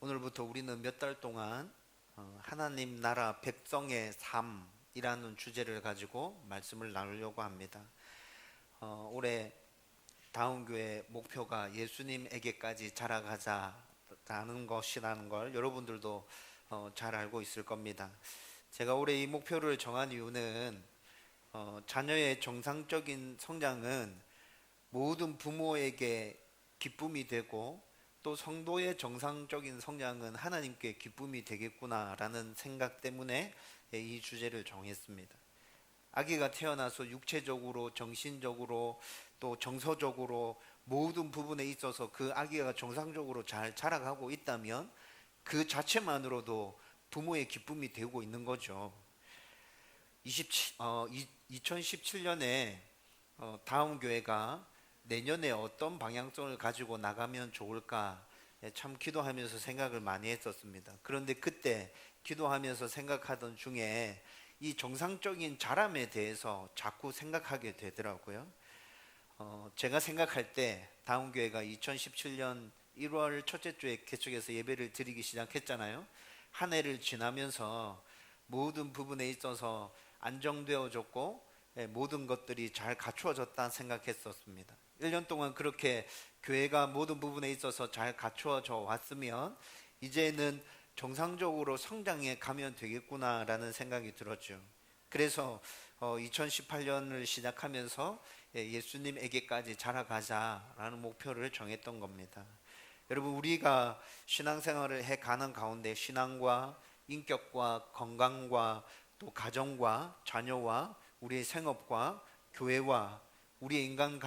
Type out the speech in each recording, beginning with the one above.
오늘부터 우리는 몇 달 동안 하나님 나라 백성의 삶이라는 주제를 가지고 말씀을 나누려고 합니다. 올해 다운교회 목표가 예수님에게까지 자라가자라는 것이라는 걸 여러분들도 잘 알고 있을 겁니다. 제가 올해 이 목표를 정한 이유는 자녀의 정상적인 성장은 모든 부모에게 기쁨이 되고 또 성도의 정상적인 성장은 하나님께 기쁨이 되겠구나라는 생각 때문에 이 주제를 정했습니다. 아기가 태어나서 육체적으로, 정신적으로, 또 정서적으로 모든 부분에 있어서 그 아기가 정상적으로 잘 자라가고 있다면 그 자체만으로도 부모의 기쁨이 되고 있는 거죠. 2017년에 다음 교회가 내년에 어떤 방향성을 가지고 나가면 좋을까 참 기도하면서 생각을 많이 했었습니다. 그런데 그때 기도하면서 생각하던 중에 이 정상적인 자람에 대해서 자꾸 생각하게 되더라고요. 제가 생각할 때 다음 교회가 2017년 1월 첫째 주에 개척해서 예배를 드리기 시작했잖아요. 한 해를 지나면서 모든 부분에 있어서 안정되어졌고 모든 것들이 잘 갖추어졌다 생각했었습니다. 1년 동안 그렇게 교회가 모든 부분에 있어서 잘 갖추어져 왔으면 이제는 정상적으로 성장해 가면 되겠구나라는 생각이 들었죠. 그래서 2018년을 시작하면서 예수님에게까지 자라가자라는 목표를 정했던 겁니다. 여러분, 우리가 신앙생활을 해 가는 가운데 신앙과 인격과 건강과 또 가정과 자녀와 우리의 생업과 교회와 우리의 인간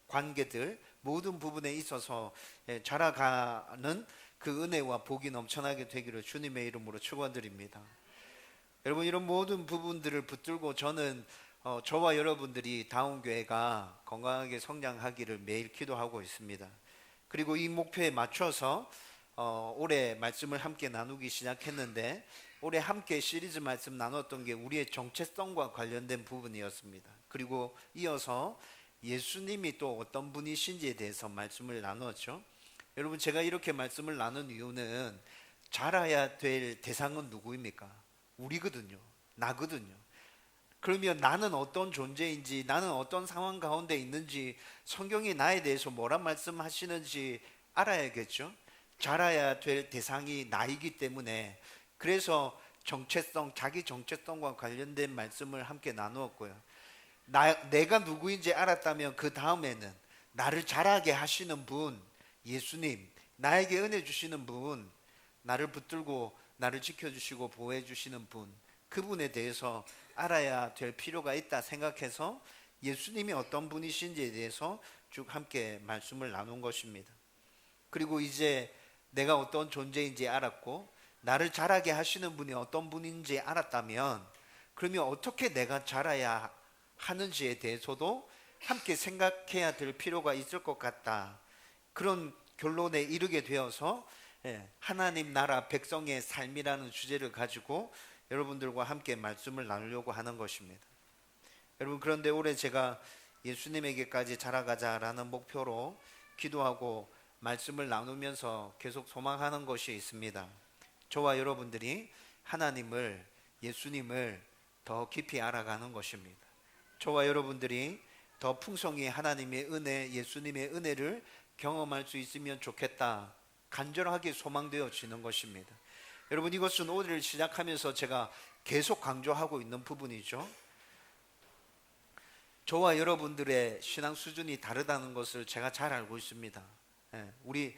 관계들 모든 부분에 있어서 자라가는 그 은혜와 복이 넘쳐나게 되기를 주님의 이름으로 축원드립니다. 여러분, 이런 모든 부분들을 붙들고 저는 저와 여러분들이 다운 교회가 건강하게 성장하기를 매일 기도하고 있습니다. 그리고 이 목표에 맞춰서 올해 말씀을 함께 나누기 시작했는데 올해 함께 시리즈 말씀 나눴던 게 우리의 정체성과 관련된 부분이었습니다. 그리고 이어서 예수님이 또 어떤 분이신지에 대해서 말씀을 나누었죠. 여러분, 제가 이렇게 말씀을 나눈 이유는 자라야 될 대상은 누구입니까? 우리거든요. 나거든요. 그러면 나는 어떤 존재인지, 나는 어떤 상황 가운데 있는지, 성경이 나에 대해서 뭐라 말씀하시는지 알아야겠죠. 자라야 될 대상이 나이기 때문에 그래서 정체성, 자기 정체성과 관련된 말씀을 함께 나누었고요. 내가 누구인지 알았다면 그 다음에는 나를 자라게 하시는 분, 예수님, 나에게 은혜 주시는 분, 나를 붙들고 나를 지켜주시고 보호해 주시는 분, 그분에 대해서 알아야 될 필요가 있다 생각해서 예수님이 어떤 분이신지에 대해서 쭉 함께 말씀을 나눈 것입니다. 그리고 이제 내가 어떤 존재인지 알았고 나를 자라게 하시는 분이 어떤 분인지 알았다면 그러면 어떻게 내가 자라야 하는지에 대해서도 함께 생각해야 될 필요가 있을 것 같다. 그런 결론에 이르게 되어서 하나님 나라 백성의 삶이라는 주제를 가지고 여러분들과 함께 말씀을 나누려고 하는 것입니다. 여러분, 그런데 올해 제가 예수님에게까지 자라가자라는 목표로 기도하고 말씀을 나누면서 계속 소망하는 것이 있습니다. 저와 여러분들이 하나님을, 예수님을 더 깊이 알아가는 것입니다. 저와 여러분들이 더 풍성히 하나님의 은혜, 예수님의 은혜를 경험할 수 있으면 좋겠다, 간절하게 소망되어지는 것입니다. 여러분, 이것은 오늘 시작하면서 제가 계속 강조하고 있는 부분이죠. 저와 여러분들의 신앙 수준이 다르다는 것을 제가 잘 알고 있습니다. 우리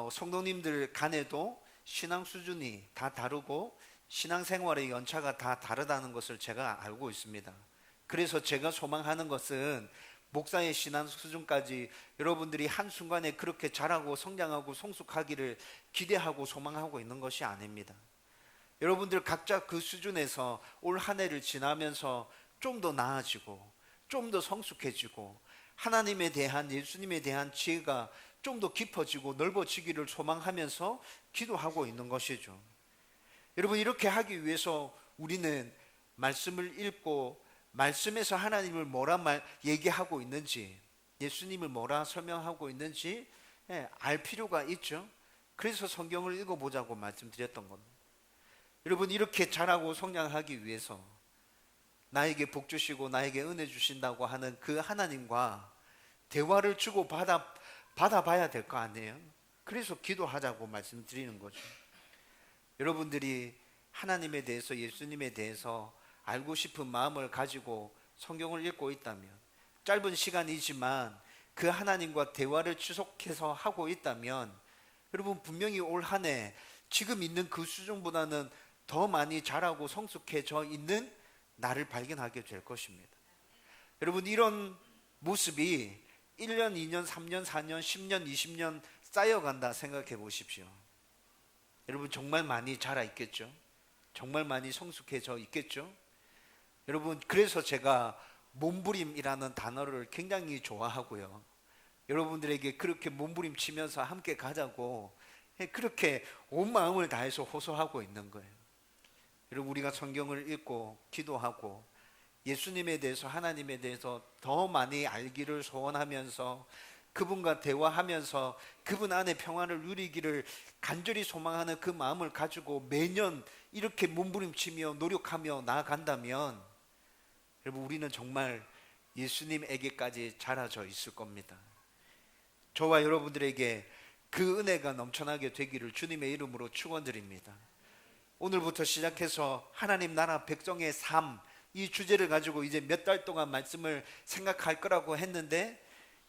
성도님들 간에도 신앙 수준이 다 다르고 신앙생활의 연차가 다 다르다는 것을 제가 알고 있습니다. 그래서 제가 소망하는 것은 목사의 신앙 수준까지 여러분들이 한순간에 그렇게 자라고 성장하고 성숙하기를 기대하고 소망하고 있는 것이 아닙니다. 여러분들 각자 그 수준에서 올 한 해를 지나면서 좀 더 나아지고 좀 더 성숙해지고 하나님에 대한, 예수님에 대한 지혜가 좀 더 깊어지고 넓어지기를 소망하면서 기도하고 있는 것이죠. 여러분, 이렇게 하기 위해서 우리는 말씀을 읽고 말씀에서 하나님을 뭐라 얘기하고 있는지, 예수님을 뭐라 설명하고 있는지 알 필요가 있죠. 그래서 성경을 읽어보자고 말씀드렸던 겁니다. 여러분, 이렇게 자라고 성장하기 위해서 나에게 복 주시고 나에게 은혜 주신다고 하는 그 하나님과 대화를 주고 받아봐야 될 거 아니에요? 그래서 기도하자고 말씀드리는 거죠. 여러분들이 하나님에 대해서, 예수님에 대해서 알고 싶은 마음을 가지고 성경을 읽고 있다면, 짧은 시간이지만 그 하나님과 대화를 지속해서 하고 있다면, 여러분 분명히 올 한 해 지금 있는 그 수준보다는 더 많이 자라고 성숙해져 있는 나를 발견하게 될 것입니다. 여러분, 이런 모습이 1년, 2년, 3년, 4년, 10년, 20년 쌓여간다 생각해 보십시오. 여러분, 정말 많이 자라 있겠죠? 정말 많이 성숙해져 있겠죠? 여러분, 그래서 제가 몸부림이라는 단어를 굉장히 좋아하고요. 여러분들에게 그렇게 몸부림치면서 함께 가자고 그렇게 온 마음을 다해서 호소하고 있는 거예요. 여러분, 우리가 성경을 읽고 기도하고 예수님에 대해서, 하나님에 대해서 더 많이 알기를 소원하면서 그분과 대화하면서 그분 안에 평안을 누리기를 간절히 소망하는 그 마음을 가지고 매년 이렇게 몸부림치며 노력하며 나아간다면, 여러분, 우리는 정말 예수님에게까지 자라져 있을 겁니다. 저와 여러분들에게 그 은혜가 넘쳐나게 되기를 주님의 이름으로 축원드립니다. 오늘부터 시작해서 하나님 나라 백성의 삶, 이 주제를 가지고 이제 몇 달 동안 말씀을 생각할 거라고 했는데,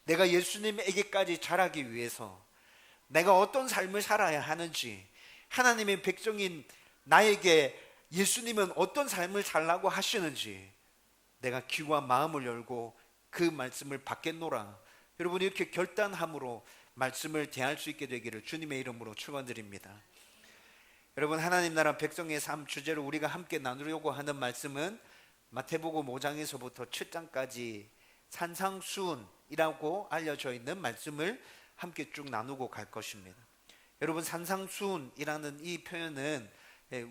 내가 예수님에게까지 자라기 위해서 내가 어떤 삶을 살아야 하는지, 하나님의 백성인 나에게 예수님은 어떤 삶을 살라고 하시는지 내가 귀와 마음을 열고 그 말씀을 받겠노라. 여러분, 이렇게 결단함으로 말씀을 대할 수 있게 되기를 주님의 이름으로 축원드립니다. 여러분, 하나님 나라 백성의 삶 주제로 우리가 함께 나누려고 하는 말씀은 마태복음 5장에서부터 7장까지 산상수훈이라고 알려져 있는 말씀을 함께 쭉 나누고 갈 것입니다. 여러분, 산상수훈이라는 이 표현은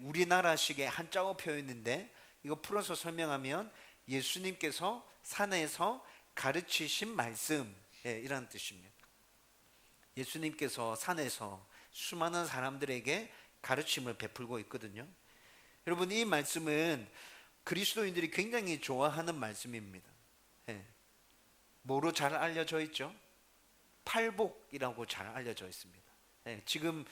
우리나라식의 한자어 표현인데, 이거 풀어서 설명하면 예수님께서 산에서 가르치신 말씀이라는 뜻입니다. 예수님께서 산에서 수많은 사람들에게 가르침을 베풀고 있거든요. 여러분, 이 말씀은 그리스도인들이 굉장히 좋아하는 말씀입니다. 뭐로 잘 알려져 있죠? 팔복이라고 잘 알려져 있습니다. 지금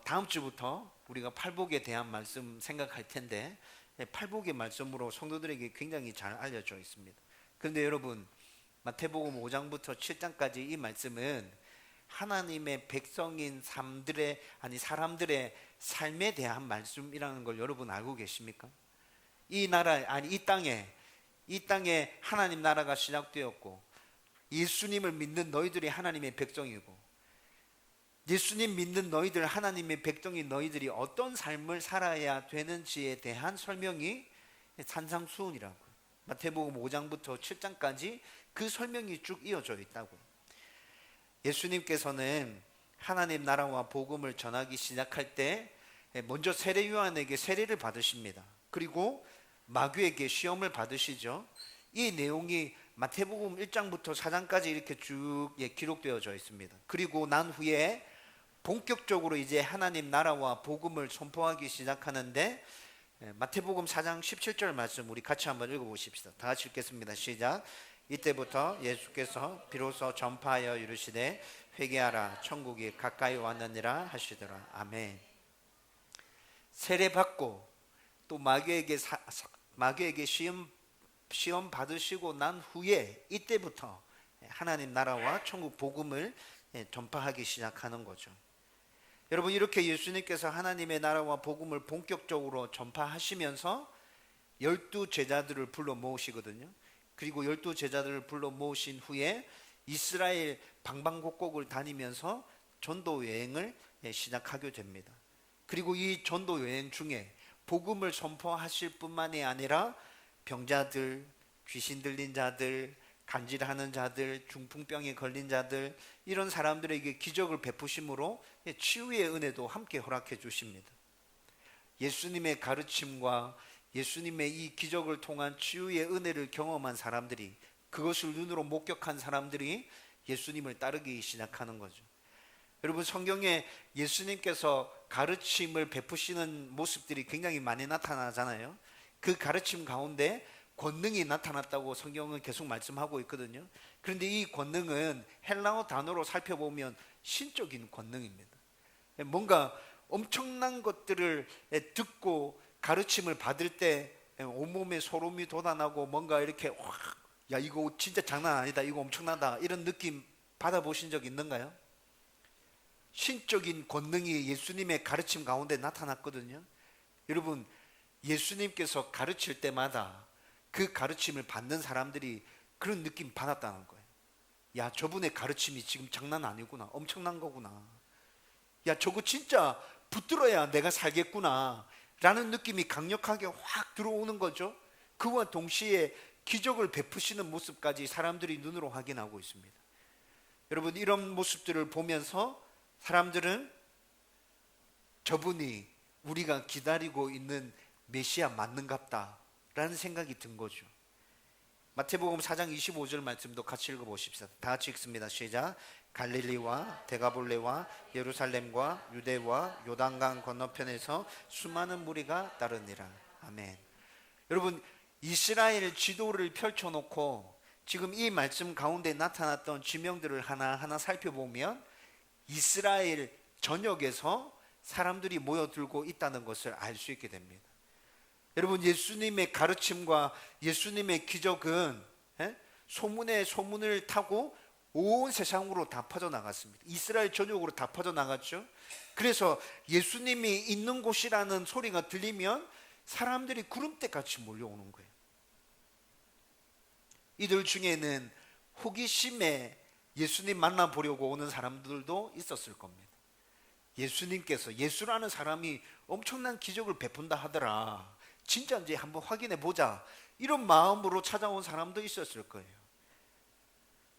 다음 주부터 우리가 팔복에 대한 말씀 생각할 텐데, 팔복의 말씀으로 성도들에게 굉장히 잘 알려져 있습니다. 그런데 여러분, 마태복음 5장부터 7장까지 이 말씀은 하나님의 백성인 사람들의 삶에 대한 말씀이라는 걸 여러분 알고 계십니까? 이 땅에 하나님 나라가 시작되었고, 예수님을 믿는 너희들이 하나님의 백성이고, 예수님 믿는 너희들, 하나님의 백성인 너희들이 어떤 삶을 살아야 되는지에 대한 설명이 산상수훈이라고, 마태복음 5장부터 7장까지 그 설명이 쭉 이어져 있다고. 예수님께서는 하나님 나라와 복음을 전하기 시작할 때 먼저 세례 요한에게 세례를 받으십니다. 그리고 마귀에게 시험을 받으시죠. 이 내용이 마태복음 1장부터 4장까지 이렇게 쭉 기록되어져 있습니다. 그리고 난 후에 본격적으로 이제 하나님 나라와 복음을 선포하기 시작하는데, 마태복음 4장 17절 말씀 우리 같이 한번 읽어보십시다. 다 같이 읽겠습니다. 시작. 이때부터 예수께서 비로소 전파하여 이르시되 회개하라, 천국이 가까이 왔느니라 하시더라. 아멘. 세례 받고 또 마귀에게 시험 받으시고 난 후에 이때부터 하나님 나라와 천국 복음을 전파하기 시작하는 거죠. 여러분, 이렇게 예수님께서 하나님의 나라와 복음을 본격적으로 전파하시면서 12제자들을 불러 모으시거든요. 그리고 12제자들을 불러 모으신 후에 이스라엘 방방곡곡을 다니면서 전도 여행을 시작하게 됩니다. 그리고 이 전도 여행 중에 복음을 선포하실 뿐만이 아니라 병자들, 귀신 들린 자들, 간질하는 자들, 중풍병에 걸린 자들, 이런 사람들에게 기적을 베푸심으로 치유의 은혜도 함께 허락해 주십니다. 예수님의 가르침과 예수님의 이 기적을 통한 치유의 은혜를 경험한 사람들이, 그것을 눈으로 목격한 사람들이 예수님을 따르기 시작하는 거죠. 여러분, 성경에 예수님께서 가르침을 베푸시는 모습들이 굉장히 많이 나타나잖아요. 그 가르침 가운데 권능이 나타났다고 성경은 계속 말씀하고 있거든요. 그런데 이 권능은 헬라어 단어로 살펴보면 신적인 권능입니다. 뭔가 엄청난 것들을 듣고 가르침을 받을 때 온몸에 소름이 돋아나고 뭔가 이렇게 야, 이거 진짜 장난 아니다, 이거 엄청나다, 이런 느낌 받아보신 적 있는가요? 신적인 권능이 예수님의 가르침 가운데 나타났거든요. 여러분, 예수님께서 가르칠 때마다 그 가르침을 받는 사람들이 그런 느낌 받았다는 거예요. 야, 저분의 가르침이 지금 장난 아니구나, 엄청난 거구나, 야, 저거 진짜 붙들어야 내가 살겠구나 라는 느낌이 강력하게 확 들어오는 거죠. 그와 동시에 기적을 베푸시는 모습까지 사람들이 눈으로 확인하고 있습니다. 여러분, 이런 모습들을 보면서 사람들은 저분이 우리가 기다리고 있는 메시아 맞는갑다 라는 생각이 든 거죠. 마태복음 4장 25절 말씀도 같이 읽어보십시다. 다 같이 읽습니다. 시작. 갈릴리와 데가볼레와 예루살렘과 유대와 요단강 건너편에서 수많은 무리가 따르니라. 아멘. 여러분, 이스라엘 지도를 펼쳐놓고 지금 이 말씀 가운데 나타났던 지명들을 하나하나 살펴보면 이스라엘 전역에서 사람들이 모여들고 있다는 것을 알 수 있게 됩니다. 여러분, 예수님의 가르침과 예수님의 기적은 소문에 소문을 타고 온 세상으로 다 퍼져나갔습니다. 이스라엘 전역으로 다 퍼져나갔죠. 그래서 예수님이 있는 곳이라는 소리가 들리면 사람들이 구름대같이 몰려오는 거예요. 이들 중에는 호기심에 예수님 만나보려고 오는 사람들도 있었을 겁니다. 예수님께서, 예수라는 사람이 엄청난 기적을 베푼다 하더라, 진짜인지 한번 확인해 보자, 이런 마음으로 찾아온 사람도 있었을 거예요.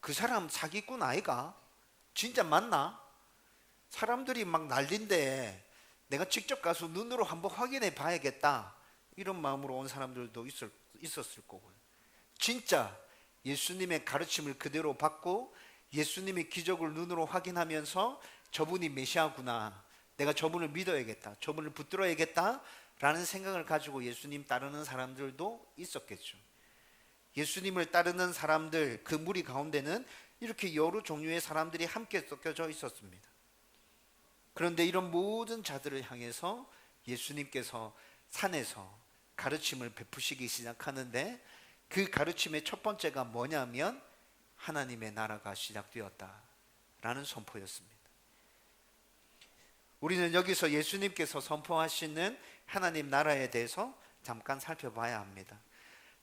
그 사람 사기꾼 아이가? 진짜 맞나? 사람들이 막 난린데 내가 직접 가서 눈으로 한번 확인해 봐야겠다, 이런 마음으로 온 사람들도 있었을 거고요. 진짜 예수님의 가르침을 그대로 받고 예수님의 기적을 눈으로 확인하면서 저분이 메시아구나, 내가 저분을 믿어야겠다, 저분을 붙들어야겠다 라는 생각을 가지고 예수님 따르는 사람들도 있었겠죠. 예수님을 따르는 사람들, 그 무리 가운데는 이렇게 여러 종류의 사람들이 함께 섞여져 있었습니다. 그런데 이런 모든 자들을 향해서 예수님께서 산에서 가르침을 베푸시기 시작하는데, 그 가르침의 첫 번째가 뭐냐면 하나님의 나라가 시작되었다라는 선포였습니다. 우리는 여기서 예수님께서 선포하시는 하나님 나라에 대해서 잠깐 살펴봐야 합니다.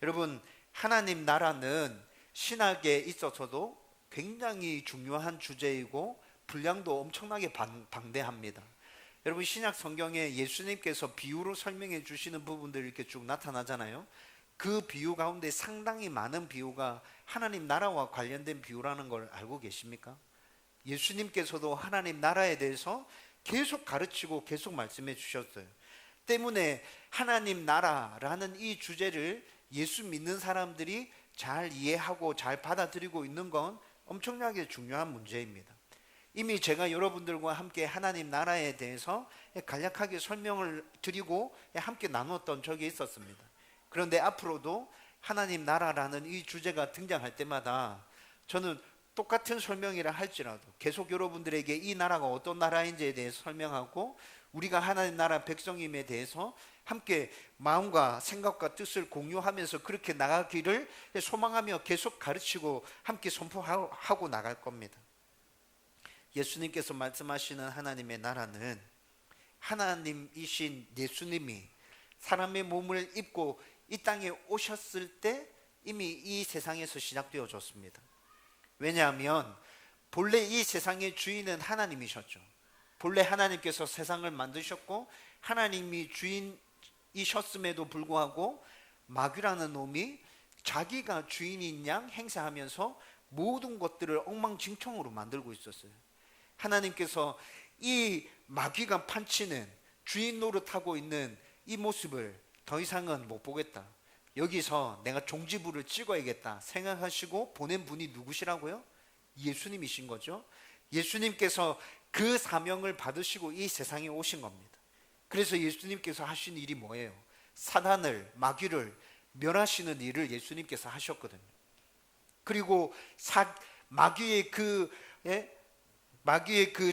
여러분, 하나님 나라는 신학에 있어서도 굉장히 중요한 주제이고 분량도 엄청나게 방대합니다. 여러분, 신약 성경에 예수님께서 비유로 설명해 주시는 부분들이 이렇게 쭉 나타나잖아요. 그 비유 가운데 상당히 많은 비유가 하나님 나라와 관련된 비유라는 걸 알고 계십니까? 예수님께서도 하나님 나라에 대해서 계속 가르치고 계속 말씀해 주셨어요. 때문에 하나님 나라라는 이 주제를 예수 믿는 사람들이 잘 이해하고 잘 받아들이고 있는 건 엄청나게 중요한 문제입니다. 이미 제가 여러분들과 함께 하나님 나라에 대해서 간략하게 설명을 드리고 함께 나눴던 적이 있었습니다. 그런데 앞으로도 하나님 나라라는 이 주제가 등장할 때마다 저는 똑같은 설명이라 할지라도 계속 여러분들에게 이 나라가 어떤 나라인지에 대해서 설명하고, 우리가 하나님 나라 백성임에 대해서 함께 마음과 생각과 뜻을 공유하면서 그렇게 나가기를 소망하며 계속 가르치고 함께 선포하고 나갈 겁니다. 예수님께서 말씀하시는 하나님의 나라는 하나님이신 예수님이 사람의 몸을 입고 이 땅에 오셨을 때 이미 이 세상에서 시작되어졌습니다. 왜냐하면 본래 이 세상의 주인은 하나님이셨죠. 본래 하나님께서 세상을 만드셨고 하나님이 주인이셨음에도 불구하고 마귀라는 놈이 자기가 주인인 양 행세하면서 모든 것들을 엉망진창으로 만들고 있었어요. 하나님께서 이 마귀가 판치는 주인 노릇하고 있는 이 모습을 더 이상은 못 보겠다, 여기서 내가 종지부를 찍어야겠다 생각하시고 보낸 분이 누구시라고요? 예수님이신 거죠. 예수님께서 그 사명을 받으시고 이 세상에 오신 겁니다. 그래서 예수님께서 하신 일이 뭐예요? 사단을, 마귀를 멸하시는 일을 예수님께서 하셨거든요. 그리고 마귀의 그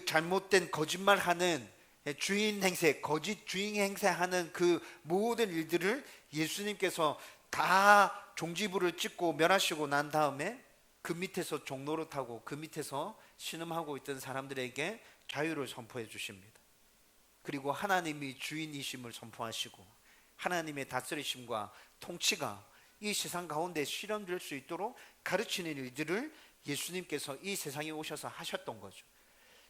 잘못된 거짓말하는 주인 행세, 거짓 주인 행세하는 그 모든 일들을 예수님께서 다 종지부를 찍고 멸하시고 난 다음에 그 밑에서 종로를 타고 그 밑에서 신음하고 있던 사람들에게 자유를 선포해 주십니다. 그리고 하나님이 주인이심을 선포하시고 하나님의 다스리심과 통치가 이 세상 가운데 실현될 수 있도록 가르치는 일들을 예수님께서 이 세상에 오셔서 하셨던 거죠.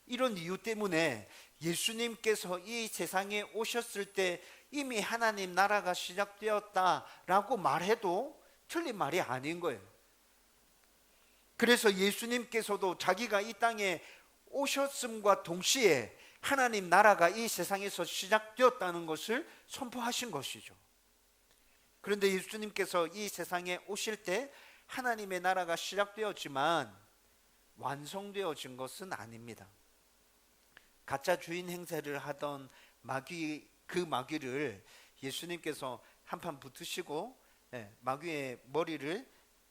이런 이유 때문에 예수님께서 이 세상에 오셨을 때 이미 하나님 나라가 시작되었다라고 말해도 틀린 말이 아닌 거예요. 그래서 예수님께서도 자기가 이 땅에 오셨음과 동시에 하나님 나라가 이 세상에서 시작되었다는 것을 선포하신 것이죠. 그런데 예수님께서 이 세상에 오실 때 하나님의 나라가 시작되었지만 완성되어진 것은 아닙니다. 가짜 주인 행세를 하던 그 마귀를 예수님께서 한판 붙으시고 마귀의 머리를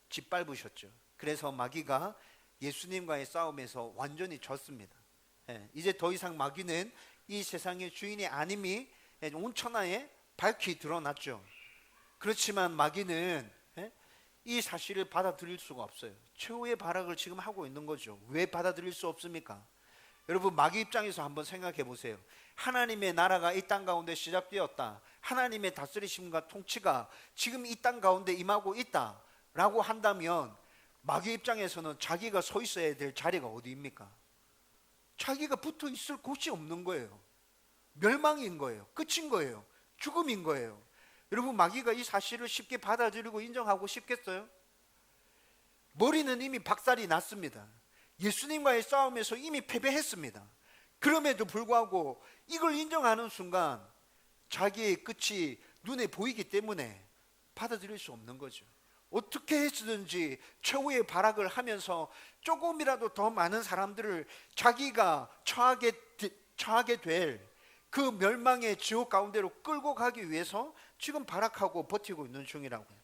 짓밟으셨죠. 그래서 마귀가 예수님과의 싸움에서 완전히 졌습니다. 이제 더 이상 마귀는 이 세상의 주인이 아님이 온 천하에 밝히 드러났죠. 그렇지만 마귀는 이 사실을 받아들일 수가 없어요. 최후의 발악을 지금 하고 있는 거죠. 왜 받아들일 수 없습니까? 여러분, 마귀 입장에서 한번 생각해 보세요. 하나님의 나라가 이 땅 가운데 시작되었다. 하나님의 다스리심과 통치가 지금 이 땅 가운데 임하고 있다라고 한다면 마귀 입장에서는 자기가 서 있어야 될 자리가 어디입니까? 자기가 붙어 있을 곳이 없는 거예요. 멸망인 거예요. 끝인 거예요. 죽음인 거예요. 여러분, 마귀가 이 사실을 쉽게 받아들이고 인정하고 싶겠어요? 머리는 이미 박살이 났습니다. 예수님과의 싸움에서 이미 패배했습니다. 그럼에도 불구하고 이걸 인정하는 순간 자기의 끝이 눈에 보이기 때문에 받아들일 수 없는 거죠. 어떻게 해서든지 최후의 발악을 하면서 조금이라도 더 많은 사람들을 자기가 처하게 될 그 멸망의 지옥 가운데로 끌고 가기 위해서 지금 발악하고 버티고 있는 중이라고요.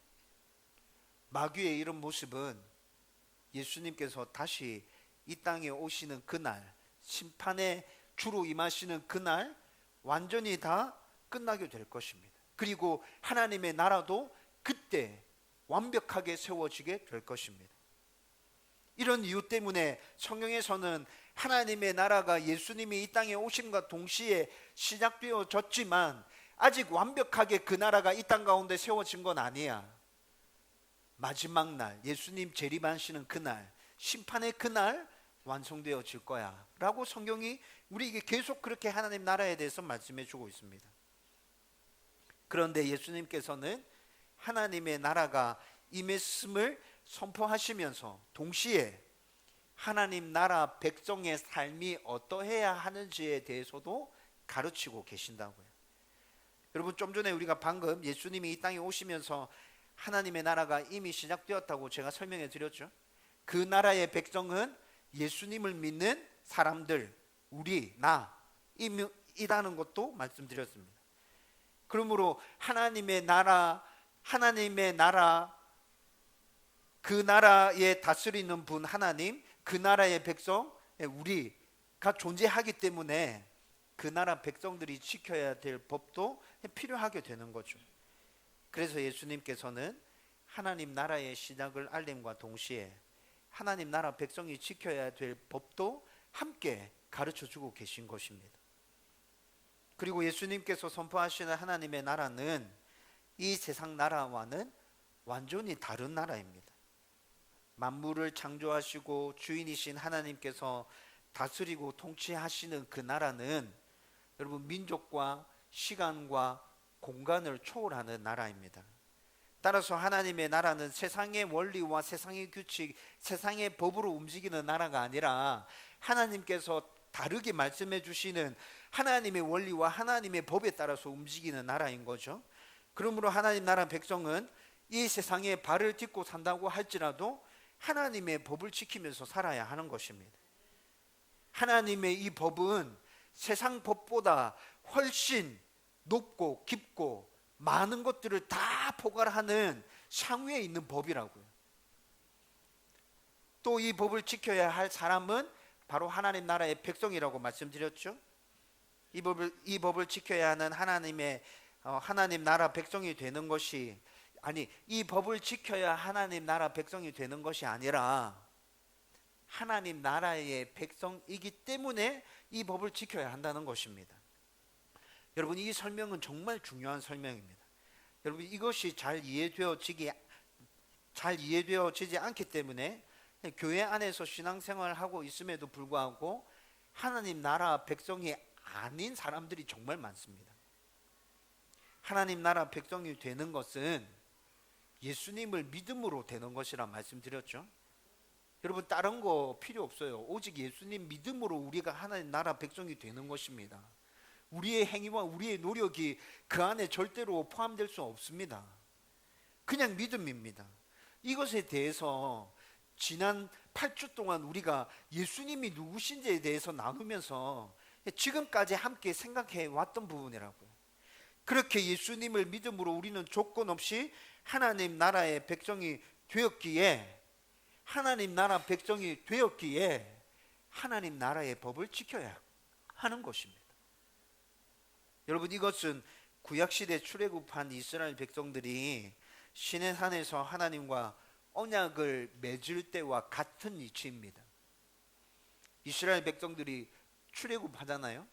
마귀의 이런 모습은 예수님께서 다시 이 땅에 오시는 그날, 심판에 주로 임하시는 그날 완전히 다 끝나게 될 것입니다. 그리고 하나님의 나라도 그때 완벽하게 세워지게 될 것입니다. 이런 이유 때문에 성경에서는 하나님의 나라가 예수님이 이 땅에 오심과 동시에 시작되어졌지만 아직 완벽하게 그 나라가 이 땅 가운데 세워진 건 아니야. 마지막 날, 예수님 재림하시는 그날, 심판의 그날 완성되어질 거야 라고 성경이 우리에게 계속 그렇게 하나님 나라에 대해서 말씀해 주고 있습니다. 그런데 예수님께서는 하나님의 나라가 임했음을 선포하시면서 동시에 하나님 나라 백성의 삶이 어떠해야 하는지에 대해서도 가르치고 계신다고요. 여러분, 좀 전에 우리가 방금 예수님이 이 땅에 오시면서 하나님의 나라가 이미 시작되었다고 제가 설명해 드렸죠. 그 나라의 백성은 예수님을 믿는 사람들, 이다는 것도 말씀드렸습니다. 그러므로 하나님의 나라, 그 나라에 다스리는 분 하나님, 그 나라의 백성, 우리가 존재하기 때문에 그 나라 백성들이 지켜야 될 법도 필요하게 되는 거죠. 그래서 예수님께서는 하나님 나라의 시작을 알림과 동시에 하나님 나라 백성이 지켜야 될 법도 함께 가르쳐주고 계신 것입니다. 그리고 예수님께서 선포하시는 하나님의 나라는 이 세상 나라와는 완전히 다른 나라입니다. 만물을 창조하시고 주인이신 하나님께서 다스리고 통치하시는 그 나라는 여러분, 민족과 시간과 공간을 초월하는 나라입니다. 따라서 하나님의 나라는 세상의 원리와 세상의 규칙, 세상의 법으로 움직이는 나라가 아니라 하나님께서 다르게 말씀해 주시는 하나님의 원리와 하나님의 법에 따라서 움직이는 나라인 거죠. 그러므로 하나님 나라 백성은 이 세상에 발을 딛고 산다고 할지라도 하나님의 법을 지키면서 살아야 하는 것입니다. 하나님의 이 법은 세상 법보다 훨씬 높고 깊고 많은 것들을 다 포괄하는 상위에 있는 법이라고요. 또 이 법을 지켜야 할 사람은 바로 하나님 나라의 백성이라고 말씀드렸죠. 이 법을 지켜야 하는 하나님 나라 백성이 되는 것이 이 법을 지켜야 하나님 나라 백성이 되는 것이 아니라 하나님 나라의 백성이기 때문에 이 법을 지켜야 한다는 것입니다. 여러분, 이 설명은 정말 중요한 설명입니다. 여러분, 이것이 잘 이해되어지지 않기 때문에 교회 안에서 신앙생활을 하고 있음에도 불구하고 하나님 나라 백성이 아닌 사람들이 정말 많습니다. 하나님 나라 백성이 되는 것은 예수님을 믿음으로 되는 것이라 말씀드렸죠. 여러분, 다른 거 필요 없어요. 오직 예수님 믿음으로 우리가 하나님 나라 백성이 되는 것입니다. 우리의 행위와 우리의 노력이 그 안에 절대로 포함될 수 없습니다. 그냥 믿음입니다. 이것에 대해서 지난 8주 동안 우리가 예수님이 누구신지에 대해서 나누면서 지금까지 함께 생각해 왔던 부분이라고요. 그렇게 예수님을 믿음으로 우리는 조건 없이 하나님 나라의 백성이 되었기에 하나님 나라의 법을 지켜야 하는 것입니다. 여러분, 이것은 구약시대 출애굽한 이스라엘 백성들이 시내산에서 하나님과 언약을 맺을 때와 같은 이치입니다. 이스라엘 백성들이 출애굽하잖아요.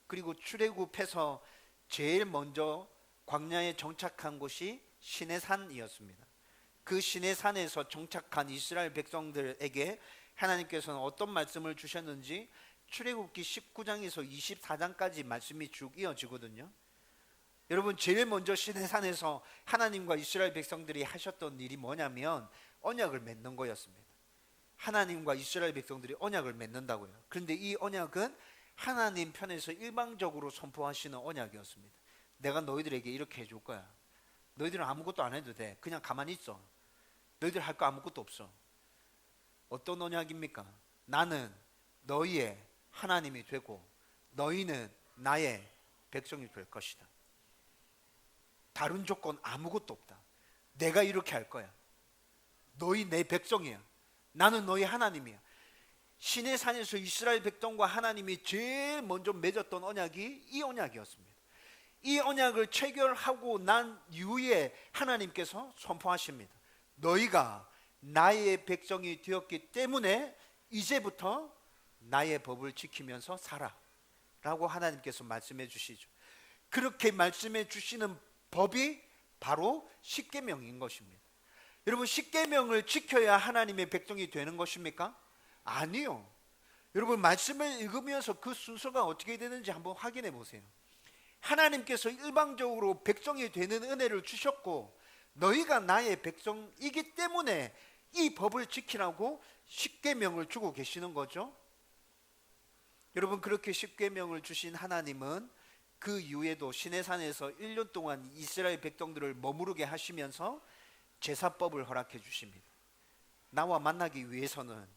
그리고 출애굽해서 제일 먼저 광야에 정착한 곳이 시내산이었습니다. 그 시내산에서 정착한 이스라엘 백성들에게 하나님께서는 어떤 말씀을 주셨는지 출애굽기 19장에서 24장까지 말씀이 쭉 이어지거든요. 여러분, 제일 먼저 시내산에서 하나님과 이스라엘 백성들이 하셨던 일이 뭐냐면 언약을 맺는 거였습니다. 하나님과 이스라엘 백성들이 언약을 맺는다고요. 그런데 이 언약은 하나님 편에서 일방적으로 선포하시는 언약이었습니다. 내가 너희들에게 이렇게 해줄 거야. 너희들은 아무것도 안 해도 돼. 그냥 가만히 있어. 너희들 할 거 아무것도 없어. 어떤 언약입니까? 나는 너희의 하나님이 되고 너희는 나의 백성이 될 것이다. 다른 조건 아무것도 없다. 내가 이렇게 할 거야. 너희 내 백성이야. 나는 너희 하나님이야. 시내산에서 이스라엘 백성과 하나님이 제일 먼저 맺었던 언약이 이 언약이었습니다. 이 언약을 체결하고 난 이후에 하나님께서 선포하십니다. 너희가 나의 백성이 되었기 때문에 이제부터 나의 법을 지키면서 살아 라고 하나님께서 말씀해 주시죠. 그렇게 말씀해 주시는 법이 바로 십계명인 것입니다. 여러분, 십계명을 지켜야 하나님의 백성이 되는 것입니까? 아니요. 여러분, 말씀을 읽으면서 그 순서가 어떻게 되는지 한번 확인해 보세요. 하나님께서 일방적으로 백성이 되는 은혜를 주셨고 너희가 나의 백성이기 때문에 이 법을 지키라고 십계명을 주고 계시는 거죠. 여러분, 그렇게 십계명을 주신 하나님은 그 이후에도 시내산에서 1년 동안 이스라엘 백성들을 머무르게 하시면서 제사법을 허락해 주십니다. 나와 만나기 위해서는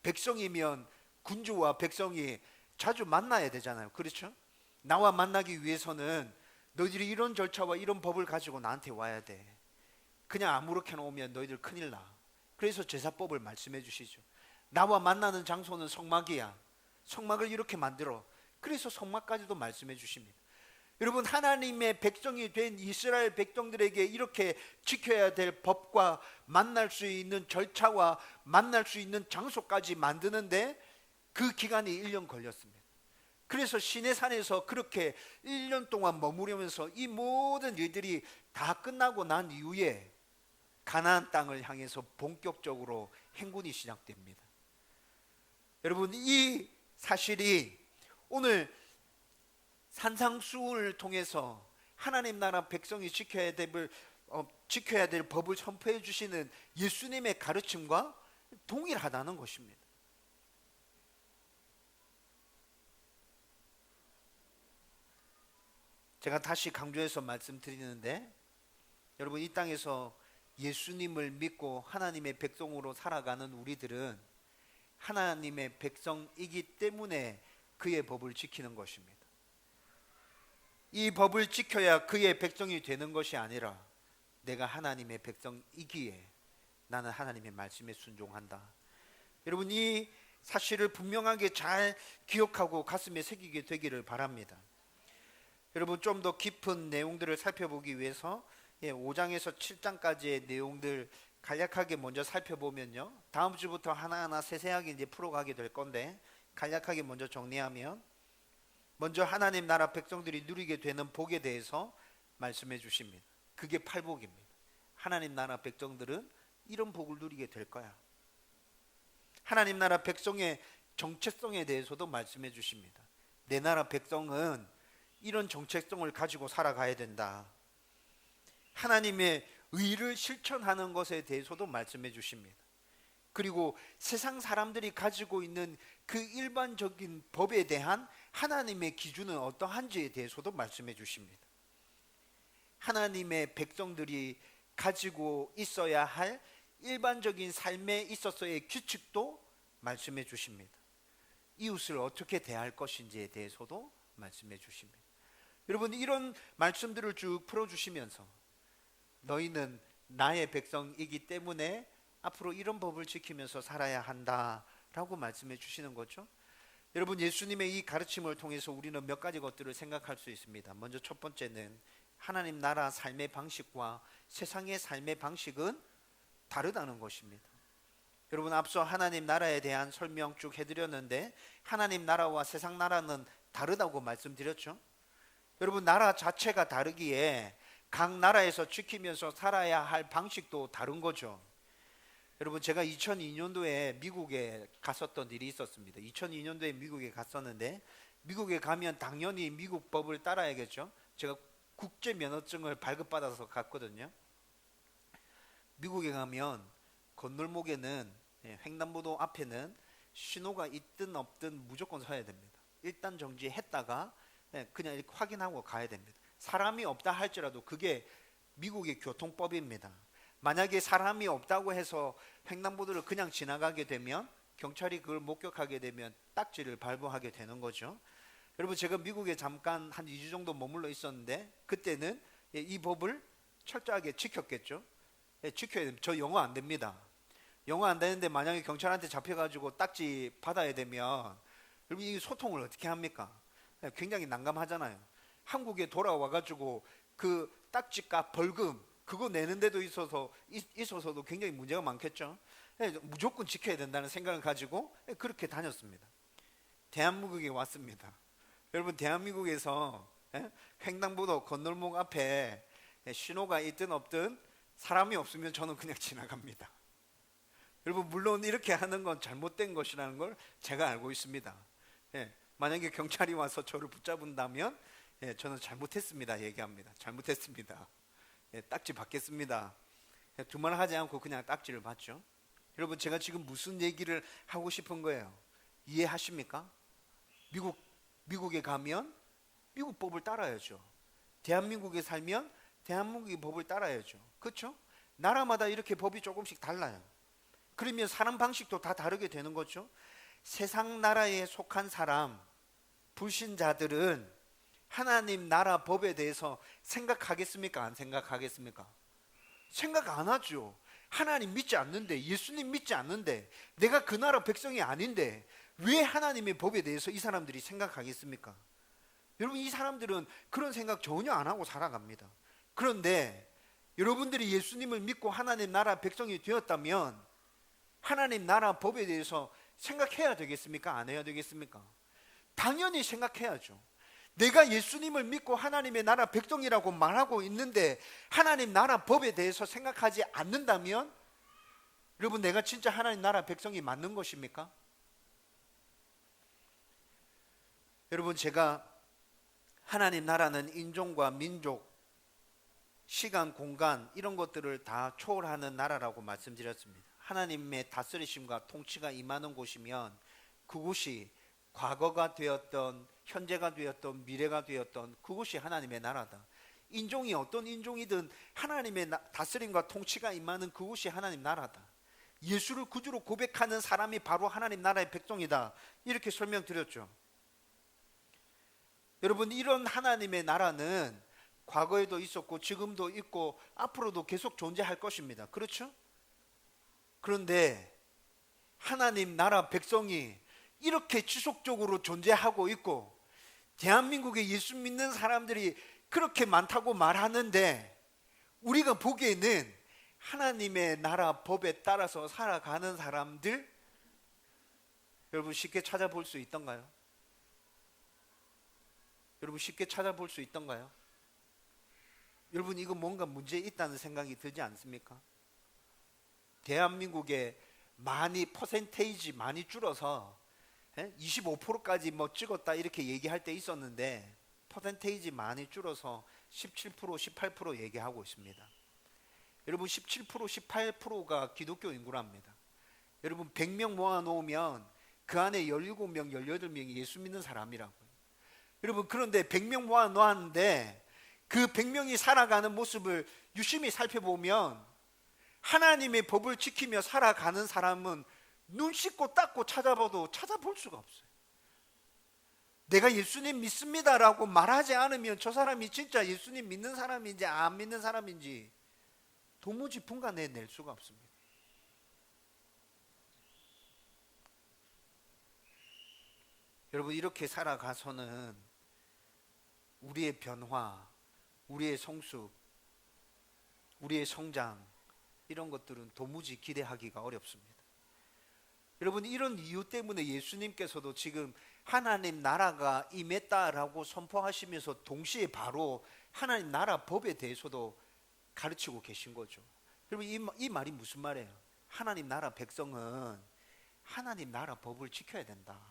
백성이면 군주와 백성이 자주 만나야 되잖아요. 그렇죠? 나와 만나기 위해서는 너희들이 이런 절차와 이런 법을 가지고 나한테 와야 돼. 그냥 아무렇게나 오면 너희들 큰일 나. 그래서 제사법을 말씀해 주시죠. 나와 만나는 장소는 성막이야. 성막을 이렇게 만들어. 그래서 성막까지도 말씀해 주십니다. 여러분, 하나님의 백성이 된 이스라엘 백성들에게 이렇게 지켜야 될 법과 만날 수 있는 절차와 만날 수 있는 장소까지 만드는데 그 기간이 1년 걸렸습니다. 그래서 시내산에서 그렇게 1년 동안 머무르면서 이 모든 일들이 다 끝나고 난 이후에 가나안 땅을 향해서 본격적으로 행군이 시작됩니다. 여러분, 이 사실이 오늘 산상수훈을 통해서 하나님 나라 백성이 지켜야 될 법을 선포해 주시는 예수님의 가르침과 동일하다는 것입니다. 제가 다시 강조해서 말씀드리는데, 여러분, 이 땅에서 예수님을 믿고 하나님의 백성으로 살아가는 우리들은 하나님의 백성이기 때문에 그의 법을 지키는 것입니다. 이 법을 지켜야 그의 백성이 되는 것이 아니라 내가 하나님의 백성이기에 나는 하나님의 말씀에 순종한다. 여러분, 이 사실을 분명하게 잘 기억하고 가슴에 새기게 되기를 바랍니다. 여러분, 좀 더 깊은 내용들을 살펴보기 위해서 5장에서 7장까지의 내용들 간략하게 먼저 살펴보면요, 다음 주부터 하나하나 세세하게 이제 풀어가게 될 건데, 간략하게 먼저 정리하면, 먼저 하나님 나라 백성들이 누리게 되는 복에 대해서 말씀해 주십니다. 그게 팔복입니다. 하나님 나라 백성들은 이런 복을 누리게 될 거야. 하나님 나라 백성의 정체성에 대해서도 말씀해 주십니다. 내 나라 백성은 이런 정체성을 가지고 살아가야 된다. 하나님의 의를 실천하는 것에 대해서도 말씀해 주십니다. 그리고 세상 사람들이 가지고 있는 그 일반적인 법에 대한 하나님의 기준은 어떠한지에 대해서도 말씀해 주십니다. 하나님의 백성들이 가지고 있어야 할 일반적인 삶에 있어서의 규칙도 말씀해 주십니다. 이웃을 어떻게 대할 것인지에 대해서도 말씀해 주십니다. 여러분, 이런 말씀들을 쭉 풀어주시면서 너희는 나의 백성이기 때문에 앞으로 이런 법을 지키면서 살아야 한다라고 말씀해 주시는 거죠. 여러분, 예수님의 이 가르침을 통해서 우리는 몇 가지 것들을 생각할 수 있습니다. 먼저 첫 번째는 하나님 나라 삶의 방식과 세상의 삶의 방식은 다르다는 것입니다. 여러분, 앞서 하나님 나라에 대한 설명 쭉 해드렸는데 하나님 나라와 세상 나라는 다르다고 말씀드렸죠. 여러분, 나라 자체가 다르기에 각 나라에서 지키면서 살아야 할 방식도 다른 거죠. 여러분, 제가 2002년도에 미국에 갔었던 일이 있었습니다. 2002년도에 미국에 갔었는데, 미국에 가면 당연히 미국 법을 따라야겠죠. 제가 국제 면허증을 발급받아서 갔거든요. 미국에 가면 건널목에는, 횡단보도 앞에는 신호가 있든 없든 무조건 서야 됩니다. 일단 정지했다가 그냥 이렇게 확인하고 가야 됩니다. 사람이 없다 할지라도 그게 미국의 교통법입니다. 만약에 사람이 없다고 해서 횡단보도를 그냥 지나가게 되면 경찰이 그걸 목격하게 되면 딱지를 발부하게 되는 거죠. 여러분, 제가 미국에 잠깐 한 2주 정도 머물러 있었는데 그때는 이 법을 철저하게 지켰겠죠. 지켜야 됩니다. 저 영어 안 됩니다. 영어 안 되는데 만약에 경찰한테 잡혀가지고 딱지 받아야 되면 여러분, 이 소통을 어떻게 합니까? 굉장히 난감하잖아요. 한국에 돌아와가지고 그 딱지값 벌금 그거 내는 데도 있어서도 굉장히 문제가 많겠죠. 무조건 지켜야 된다는 생각을 가지고 그렇게 다녔습니다. 대한민국에 왔습니다. 여러분, 대한민국에서 횡단보도 건널목 앞에 신호가 있든 없든 사람이 없으면 저는 그냥 지나갑니다. 여러분, 물론 이렇게 하는 건 잘못된 것이라는 걸 제가 알고 있습니다. 만약에 경찰이 와서 저를 붙잡은다면 저는 잘못했습니다 얘기합니다. 잘못했습니다. 딱지 받겠습니다. 두말 하지 않고 그냥 딱지를 받죠. 여러분, 제가 지금 무슨 얘기를 하고 싶은 거예요? 이해하십니까? 미국에 가면 미국 법을 따라야죠. 대한민국에 살면 대한민국의 법을 따라야죠. 그렇죠? 나라마다 이렇게 법이 조금씩 달라요. 그러면 사람 방식도 다 다르게 되는 거죠. 세상 나라에 속한 사람, 불신자들은 하나님 나라 법에 대해서 생각하겠습니까? 안 생각하겠습니까? 생각 안 하죠. 하나님 믿지 않는데, 예수님 믿지 않는데, 내가 그 나라 백성이 아닌데 왜 하나님의 법에 대해서 이 사람들이 생각하겠습니까? 여러분, 이 사람들은 그런 생각 전혀 안 하고 살아갑니다. 그런데 여러분들이 예수님을 믿고 하나님 나라 백성이 되었다면 하나님 나라 법에 대해서 생각해야 되겠습니까? 안 해야 되겠습니까? 당연히 생각해야죠. 내가 예수님을 믿고 하나님의 나라 백성이라고 말하고 있는데 하나님 나라 법에 대해서 생각하지 않는다면 여러분, 내가 진짜 하나님 나라 백성이 맞는 것입니까? 여러분, 제가 하나님 나라는 인종과 민족, 시간, 공간 이런 것들을 다 초월하는 나라라고 말씀드렸습니다. 하나님의 다스리심과 통치가 임하는 곳이면 그곳이 과거가 되었던, 현재가 되었던, 미래가 되었던 그곳이 하나님의 나라다. 인종이 어떤 인종이든 하나님의 다스림과 통치가 임하는 그곳이 하나님 나라다. 예수를 구주로 고백하는 사람이 바로 하나님 나라의 백성이다, 이렇게 설명드렸죠. 여러분, 이런 하나님의 나라는 과거에도 있었고 지금도 있고 앞으로도 계속 존재할 것입니다. 그렇죠? 그런데 하나님 나라 백성이 이렇게 지속적으로 존재하고 있고 대한민국에 예수 믿는 사람들이 그렇게 많다고 말하는데, 우리가 보기에는 하나님의 나라 법에 따라서 살아가는 사람들, 여러분 쉽게 찾아볼 수 있던가요? 여러분 쉽게 찾아볼 수 있던가요? 여러분, 이거 뭔가 문제 있다는 생각이 들지 않습니까? 대한민국에 퍼센테이지 많이 줄어서 25%까지 뭐 찍었다 이렇게 얘기할 때 있었는데, 퍼센테이지 많이 줄어서 17%, 18% 얘기하고 있습니다. 여러분, 17%, 18%가 기독교 인구랍니다. 여러분, 100명 모아놓으면 그 안에 17명, 18명이 예수 믿는 사람이라고요. 여러분, 그런데 100명 모아놓았는데 그 100명이 살아가는 모습을 유심히 살펴보면 하나님의 법을 지키며 살아가는 사람은 눈 씻고 닦고 찾아봐도 찾아볼 수가 없어요. 내가 예수님 믿습니다라고 말하지 않으면 저 사람이 진짜 예수님 믿는 사람인지 안 믿는 사람인지 도무지 분간해낼 수가 없습니다. 여러분, 이렇게 살아가서는 우리의 변화, 우리의 성숙, 우리의 성장, 이런 것들은 도무지 기대하기가 어렵습니다. 여러분, 이런 이유 때문에 예수님께서도 지금 하나님 나라가 임했다라고 선포하시면서 동시에 바로 하나님 나라 법에 대해서도 가르치고 계신 거죠. 여러분, 이 말이 무슨 말이에요? 하나님 나라 백성은 하나님 나라 법을 지켜야 된다.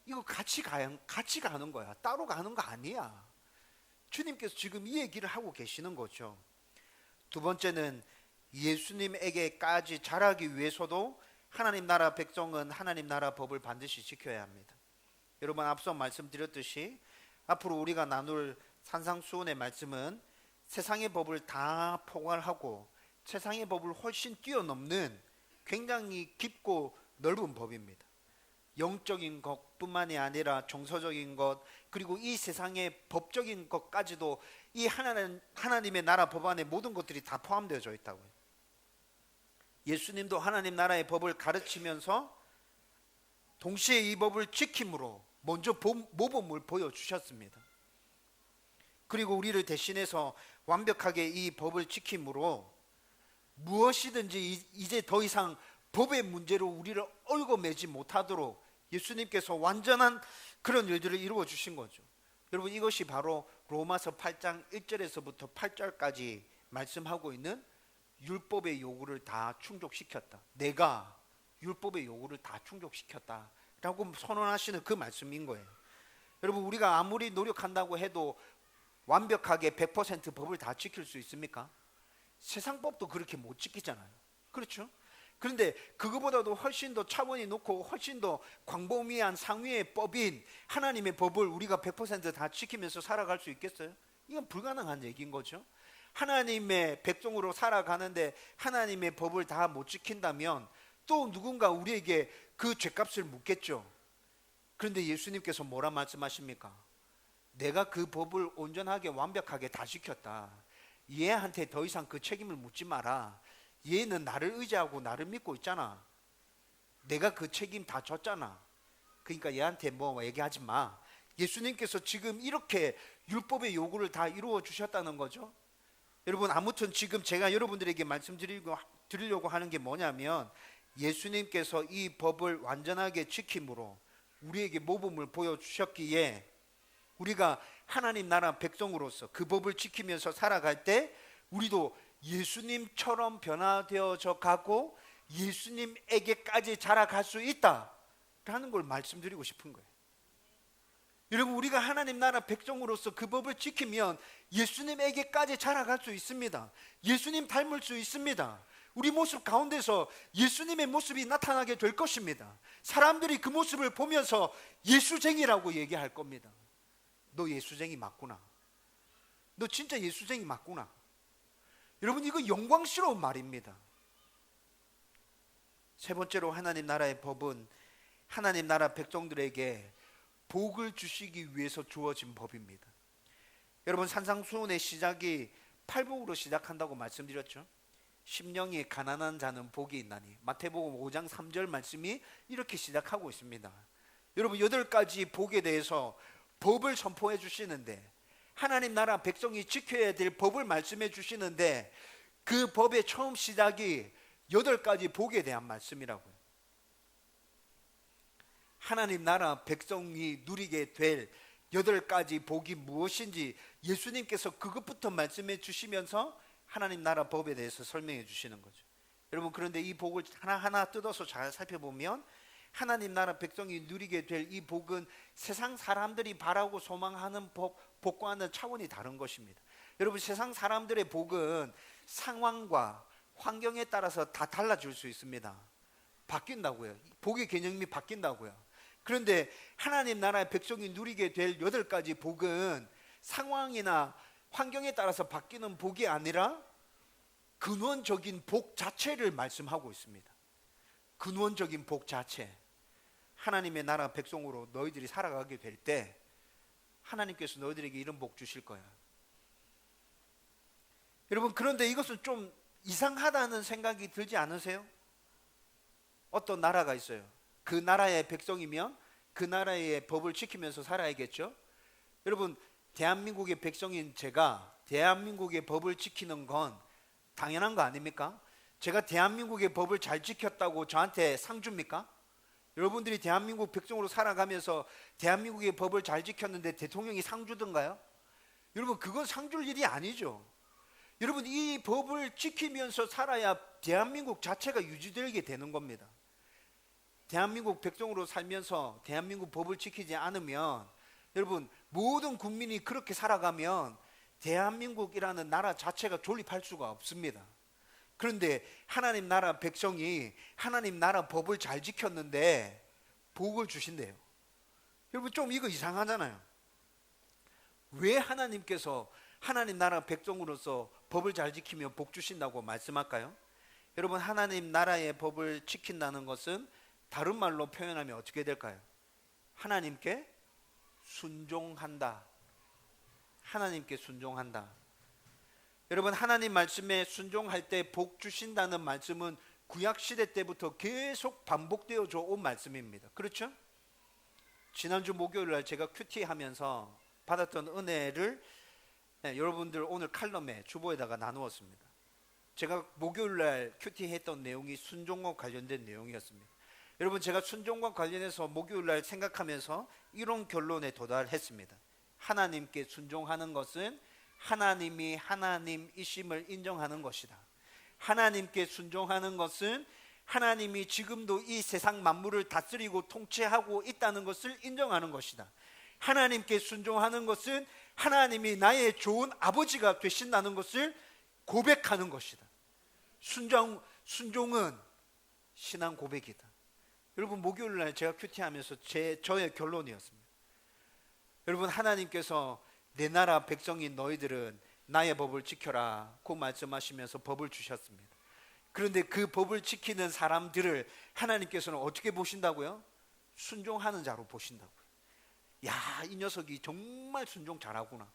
이거 같이 가는 거야. 따로 가는 거 아니야. 주님께서 지금 이 얘기를 하고 계시는 거죠. 두 번째는 예수님에게까지 자라기 위해서도 하나님 나라 백성은 하나님 나라 법을 반드시 지켜야 합니다. 여러분, 앞서 말씀드렸듯이 앞으로 우리가 나눌 산상수훈의 말씀은 세상의 법을 다 포괄하고 세상의 법을 훨씬 뛰어넘는 굉장히 깊고 넓은 법입니다. 영적인 것뿐만이 아니라 정서적인 것, 그리고 이 세상의 법적인 것까지도 이 하나님의 나라 법 안에 모든 것들이 다 포함되어져 있다고요. 예수님도 하나님 나라의 법을 가르치면서 동시에 이 법을 지킴으로 먼저 모범을 보여주셨습니다. 그리고 우리를 대신해서 완벽하게 이 법을 지킴으로 무엇이든지 이제 더 이상 법의 문제로 우리를 얽어매지 못하도록 예수님께서 완전한 그런 일들을 이루어 주신 거죠. 여러분, 이것이 바로 로마서 8장 1절에서부터 8절까지 말씀하고 있는 율법의 요구를 다 충족시켰다. 내가 율법의 요구를 다 충족시켰다 라고 선언하시는 그 말씀인 거예요. 여러분, 우리가 아무리 노력한다고 해도 완벽하게 100% 법을 다 지킬 수 있습니까? 세상 법도 그렇게 못 지키잖아요. 그렇죠? 그런데 그거보다도 훨씬 더 차원이 높고 훨씬 더 광범위한 상위의 법인 하나님의 법을 우리가 100% 다 지키면서 살아갈 수 있겠어요? 이건 불가능한 얘기인 거죠. 하나님의 백성으로 살아가는데 하나님의 법을 다 못 지킨다면 또 누군가 우리에게 그 죄값을 묻겠죠. 그런데 예수님께서 뭐라 말씀하십니까? 내가 그 법을 온전하게 완벽하게 다 지켰다. 얘한테 더 이상 그 책임을 묻지 마라. 얘는 나를 의지하고 나를 믿고 있잖아. 내가 그 책임 다 졌잖아. 그러니까 얘한테 뭐 얘기하지 마. 예수님께서 지금 이렇게 율법의 요구를 다 이루어 주셨다는 거죠. 여러분, 아무튼 지금 제가 여러분들에게 말씀드리려고 하는 게 뭐냐면, 예수님께서 이 법을 완전하게 지킴으로 우리에게 모범을 보여주셨기에 우리가 하나님 나라 백성으로서 그 법을 지키면서 살아갈 때 우리도 예수님처럼 변화되어져 가고 예수님에게까지 자라갈 수 있다라는 걸 말씀드리고 싶은 거예요. 여러분, 우리가 하나님 나라 백성으로서 그 법을 지키면 예수님에게까지 자라갈 수 있습니다. 예수님 닮을 수 있습니다. 우리 모습 가운데서 예수님의 모습이 나타나게 될 것입니다. 사람들이 그 모습을 보면서 예수쟁이라고 얘기할 겁니다. 너 예수쟁이 맞구나. 너 진짜 예수쟁이 맞구나. 여러분, 이거 영광스러운 말입니다. 세 번째로 하나님 나라의 법은 하나님 나라 백성들에게 복을 주시기 위해서 주어진 법입니다. 여러분, 산상수훈의 시작이 팔복으로 시작한다고 말씀드렸죠. 심령이 가난한 자는 복이 있나니, 마태복음 5장 3절 말씀이 이렇게 시작하고 있습니다. 여러분, 8가지 복에 대해서 법을 선포해 주시는데, 하나님 나라 백성이 지켜야 될 법을 말씀해 주시는데, 그 법의 처음 시작이 8가지 복에 대한 말씀이라고요. 하나님 나라 백성이 누리게 될 8가지 복이 무엇인지 예수님께서 그것부터 말씀해 주시면서 하나님 나라 법에 대해서 설명해 주시는 거죠. 여러분, 그런데 이 복을 하나하나 뜯어서 잘 살펴보면 하나님 나라 백성이 누리게 될 이 복은 세상 사람들이 바라고 소망하는 복과는 차원이 다른 것입니다. 여러분, 세상 사람들의 복은 상황과 환경에 따라서 다 달라질 수 있습니다. 바뀐다고요. 복의 개념이 바뀐다고요. 그런데 하나님 나라의 백성이 누리게 될 8가지 복은 상황이나 환경에 따라서 바뀌는 복이 아니라 근원적인 복 자체를 말씀하고 있습니다. 근원적인 복 자체. 하나님의 나라 백성으로 너희들이 살아가게 될 때 하나님께서 너희들에게 이런 복 주실 거야. 여러분, 그런데 이것은 좀 이상하다는 생각이 들지 않으세요? 어떤 나라가 있어요. 그 나라의 백성이면 그 나라의 법을 지키면서 살아야겠죠. 여러분, 대한민국의 백성인 제가 대한민국의 법을 지키는 건 당연한 거 아닙니까? 제가 대한민국의 법을 잘 지켰다고 저한테 상 줍니까? 여러분들이 대한민국 백성으로 살아가면서 대한민국의 법을 잘 지켰는데 대통령이 상 주던가요? 여러분, 그건 상 줄 일이 아니죠. 여러분, 이 법을 지키면서 살아야 대한민국 자체가 유지되게 되는 겁니다. 대한민국 백성으로 살면서 대한민국 법을 지키지 않으면, 여러분, 모든 국민이 그렇게 살아가면 대한민국이라는 나라 자체가 존립할 수가 없습니다. 그런데 하나님 나라 백성이 하나님 나라 법을 잘 지켰는데 복을 주신대요. 여러분, 좀 이거 이상하잖아요. 왜 하나님께서 하나님 나라 백성으로서 법을 잘 지키며 복 주신다고 말씀할까요? 여러분, 하나님 나라의 법을 지킨다는 것은 다른 말로 표현하면 어떻게 될까요? 하나님께 순종한다. 하나님께 순종한다. 여러분, 하나님 말씀에 순종할 때 복 주신다는 말씀은 구약시대 때부터 계속 반복되어져 온 말씀입니다. 그렇죠? 지난주 목요일날 제가 큐티 하면서 받았던 은혜를 여러분들 오늘 칼럼에 주보에다가 나누었습니다. 제가 목요일날 큐티 했던 내용이 순종과 관련된 내용이었습니다. 여러분, 제가 순종과 관련해서 목요일날 생각하면서 이런 결론에 도달했습니다. 하나님께 순종하는 것은 하나님이 하나님이심을 인정하는 것이다. 하나님께 순종하는 것은 하나님이 지금도 이 세상 만물을 다스리고 통치하고 있다는 것을 인정하는 것이다. 하나님께 순종하는 것은 하나님이 나의 좋은 아버지가 되신다는 것을 고백하는 것이다. 순종은 신앙 고백이다. 여러분, 목요일날 제가 큐티하면서 저의 결론이었습니다. 여러분, 하나님께서 내 나라 백성인 너희들은 나의 법을 지켜라 고 말씀하시면서 법을 주셨습니다. 그런데 그 법을 지키는 사람들을 하나님께서는 어떻게 보신다고요? 순종하는 자로 보신다고요. 야, 이 녀석이 정말 순종 잘하구나.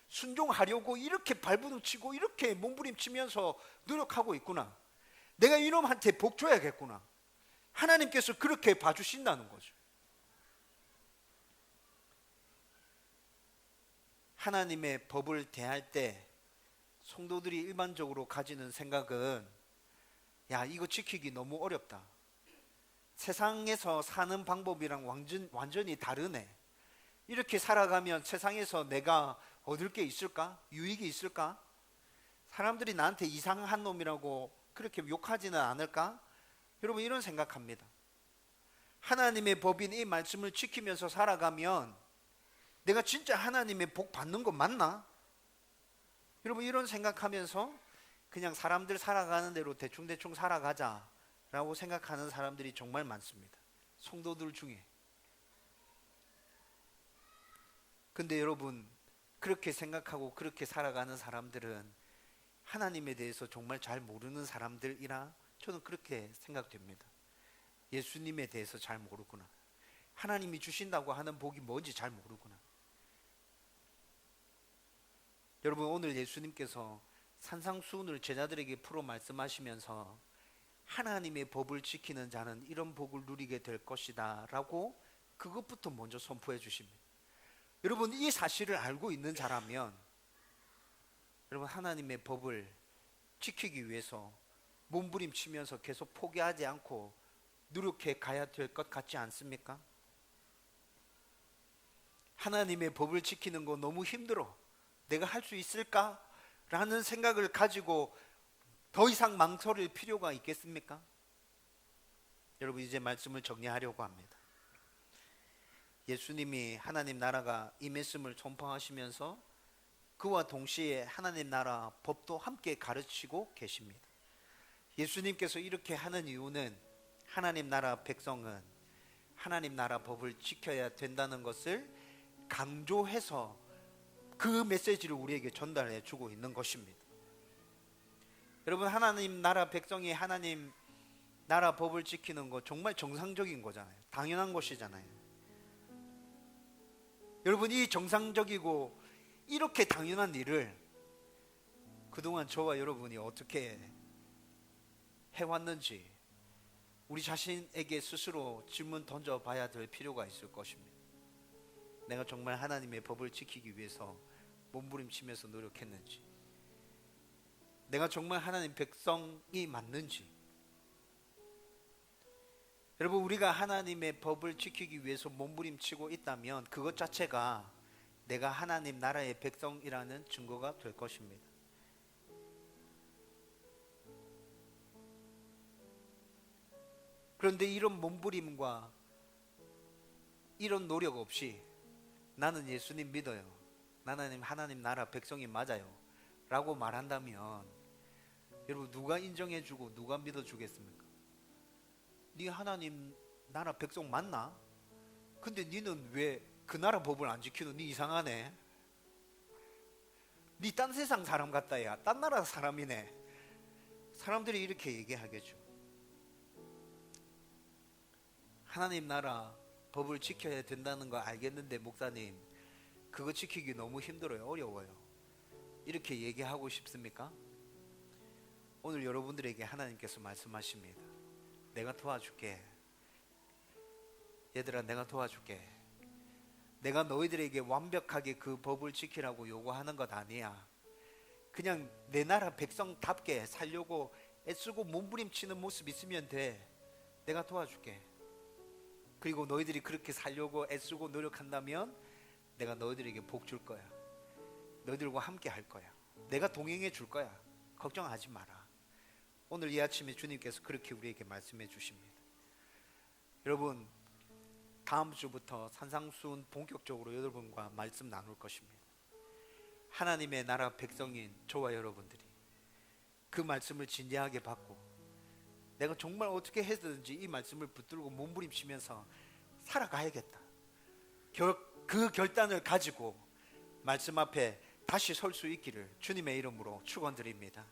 순종하려고 이렇게 발부둥치고 이렇게 몸부림치면서 노력하고 있구나. 내가 이놈한테 복 줘야겠구나. 하나님께서 그렇게 봐주신다는 거죠. 하나님의 법을 대할 때 성도들이 일반적으로 가지는 생각은, 야, 이거 지키기 너무 어렵다. 세상에서 사는 방법이랑 완전히 다르네. 이렇게 살아가면 세상에서 내가 얻을 게 있을까? 유익이 있을까? 사람들이 나한테 이상한 놈이라고 그렇게 욕하지는 않을까? 여러분, 이런 생각합니다. 하나님의 법인 이 말씀을 지키면서 살아가면 내가 진짜 하나님의 복 받는 거 맞나? 여러분, 이런 생각하면서 그냥 사람들 살아가는 대로 대충대충 살아가자라고 생각하는 사람들이 정말 많습니다. 성도들 중에. 근데 여러분, 그렇게 생각하고 그렇게 살아가는 사람들은 하나님에 대해서 정말 잘 모르는 사람들이라 저는 그렇게 생각됩니다. 예수님에 대해서 잘 모르구나. 하나님이 주신다고 하는 복이 뭔지 잘 모르구나. 여러분, 오늘 예수님께서 산상수훈을 제자들에게 풀어 말씀하시면서 하나님의 법을 지키는 자는 이런 복을 누리게 될 것이다 라고 그것부터 먼저 선포해 주십니다. 여러분, 이 사실을 알고 있는 자라면 여러분, 하나님의 법을 지키기 위해서 몸부림치면서 계속 포기하지 않고 노력해 가야 될 것 같지 않습니까? 하나님의 법을 지키는 거 너무 힘들어. 내가 할 수 있을까? 라는 생각을 가지고 더 이상 망설일 필요가 있겠습니까? 여러분, 이제 말씀을 정리하려고 합니다. 예수님이 하나님 나라가 임했음을 선포하시면서 그와 동시에 하나님 나라 법도 함께 가르치고 계십니다. 예수님께서 이렇게 하는 이유는 하나님 나라 백성은 하나님 나라 법을 지켜야 된다는 것을 강조해서 그 메시지를 우리에게 전달해 주고 있는 것입니다. 여러분, 하나님 나라 백성이 하나님 나라 법을 지키는 거 정말 정상적인 거잖아요. 당연한 것이잖아요. 여러분, 이 정상적이고 이렇게 당연한 일을 그동안 저와 여러분이 어떻게 해왔는지 우리 자신에게 스스로 질문 던져봐야 될 필요가 있을 것입니다. 내가 정말 하나님의 법을 지키기 위해서 몸부림치면서 노력했는지, 내가 정말 하나님 백성이 맞는지. 여러분, 우리가 하나님의 법을 지키기 위해서 몸부림치고 있다면 그것 자체가 내가 하나님 나라의 백성이라는 증거가 될 것입니다. 그런데 이런 몸부림과 이런 노력 없이 나는 예수님 믿어요, 나는 하나님 나라 백성이 맞아요 라고 말한다면 여러분, 누가 인정해주고 누가 믿어주겠습니까? 네 하나님 나라 백성 맞나? 근데 니는 왜 그 나라 법을 안 지키노? 니 이상하네. 니 딴 세상 사람 같다. 야, 딴 나라 사람이네. 사람들이 이렇게 얘기하겠죠. 하나님 나라 법을 지켜야 된다는 거 알겠는데 목사님, 그거 지키기 너무 힘들어요, 어려워요. 이렇게 얘기하고 싶습니까? 오늘 여러분들에게 하나님께서 말씀하십니다. 내가 도와줄게. 얘들아, 내가 도와줄게. 내가 너희들에게 완벽하게 그 법을 지키라고 요구하는 것 아니야. 그냥 내 나라 백성답게 살려고 애쓰고 몸부림치는 모습 있으면 돼. 내가 도와줄게. 그리고 너희들이 그렇게 살려고 애쓰고 노력한다면 내가 너희들에게 복 줄 거야. 너희들과 함께 할 거야. 내가 동행해 줄 거야. 걱정하지 마라. 오늘 이 아침에 주님께서 그렇게 우리에게 말씀해 주십니다. 여러분, 다음 주부터 산상수훈 본격적으로 여러분과 말씀 나눌 것입니다. 하나님의 나라 백성인 저와 여러분들이 그 말씀을 진지하게 받고 내가 정말 어떻게 해서든지 이 말씀을 붙들고 몸부림치면서 살아가야겠다, 그 결단을 가지고 말씀 앞에 다시 설 수 있기를 주님의 이름으로 축원드립니다.